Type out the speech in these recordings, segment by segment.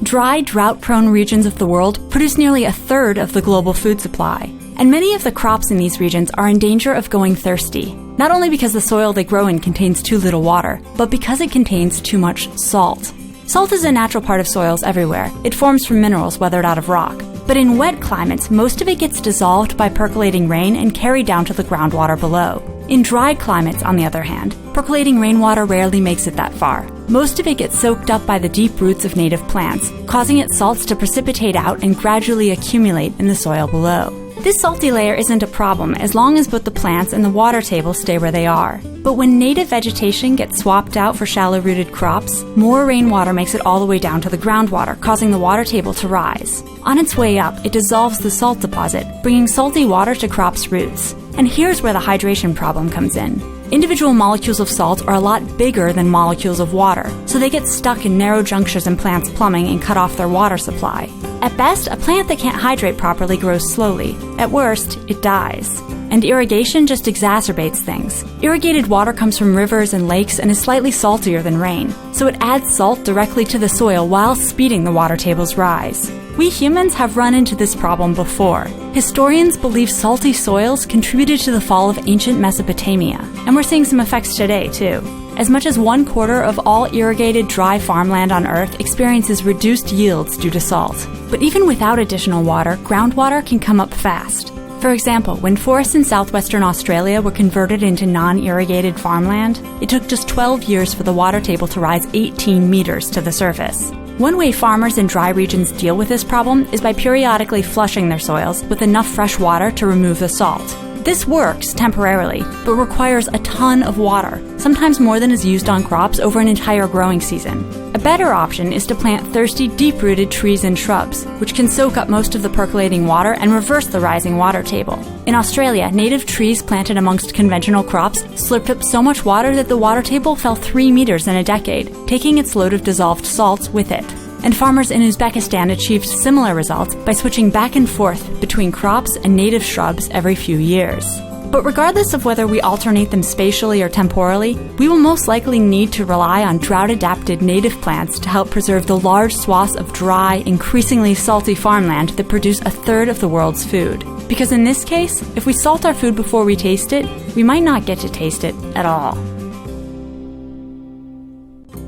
Dry, drought-prone regions of the world produce nearly a third of the global food supply. And many of the crops in these regions are in danger of going thirsty, not only because the soil they grow in contains too little water, but because it contains too much salt. Salt is a natural part of soils everywhere. It forms from minerals weathered out of rock. But in wet climates, most of it gets dissolved by percolating rain and carried down to the groundwater below. In dry climates, on the other hand, percolating rainwater rarely makes it that far. Most of it gets soaked up by the deep roots of native plants, causing its salts to precipitate out and gradually accumulate in the soil below. This salty layer isn't a problem as long as both the plants and the water table stay where they are. But when native vegetation gets swapped out for shallow-rooted crops, more rainwater makes it all the way down to the groundwater, causing the water table to rise. On its way up, it dissolves the salt deposit, bringing salty water to crops' roots. And here's where the hydration problem comes in. Individual molecules of salt are a lot bigger than molecules of water, so they get stuck in narrow junctures in plants' plumbing and cut off their water supply. At best, a plant that can't hydrate properly grows slowly. At worst, it dies. And irrigation just exacerbates things. Irrigated water comes from rivers and lakes and is slightly saltier than rain, so it adds salt directly to the soil while speeding the water table's rise. We humans have run into this problem before. Historians believe salty soils contributed to the fall of ancient Mesopotamia, and we're seeing some effects today, too. As much as 1/4 of all irrigated dry farmland on Earth experiences reduced yields due to salt. But even without additional water, groundwater can come up fast. For example, when forests in southwestern Australia were converted into non-irrigated farmland, it took just 12 years for the water table to rise 18 meters to the surface. One way farmers in dry regions deal with this problem is by periodically flushing their soils with enough fresh water to remove the salt. This works temporarily, but requires a ton of water, sometimes more than is used on crops over an entire growing season. A better option is to plant thirsty, deep-rooted trees and shrubs, which can soak up most of the percolating water and reverse the rising water table. In Australia, native trees planted amongst conventional crops slurped up so much water that the water table fell 3 meters in a decade, taking its load of dissolved salts with it. And farmers in Uzbekistan achieved similar results by switching back and forth between crops and native shrubs every few years. But regardless of whether we alternate them spatially or temporally, we will most likely need to rely on drought-adapted native plants to help preserve the large swaths of dry, increasingly salty farmland that produce a third of the world's food. Because in this case, if we salt our food before we taste it, we might not get to taste it at all.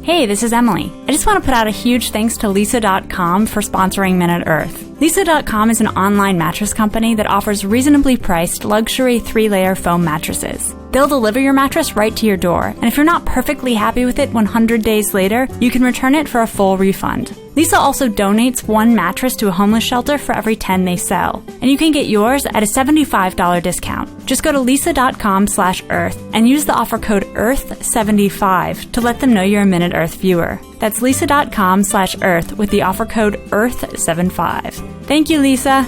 Hey, this is Emily. I just want to put out a huge thanks to Lisa.com for sponsoring Minute Earth. Lisa.com is an online mattress company that offers reasonably priced luxury 3-layer foam mattresses. They'll deliver your mattress right to your door, and if you're not perfectly happy with it 100 days later, you can return it for a full refund. Lisa also donates 1 mattress to a homeless shelter for every 10 they sell, and you can get yours at a $75 discount. Just go to lisa.com/earth and use the offer code EARTH75 to let them know you're a Minute Earth viewer. That's lisa.com/earth with the offer code EARTH75. Thank you, Lisa.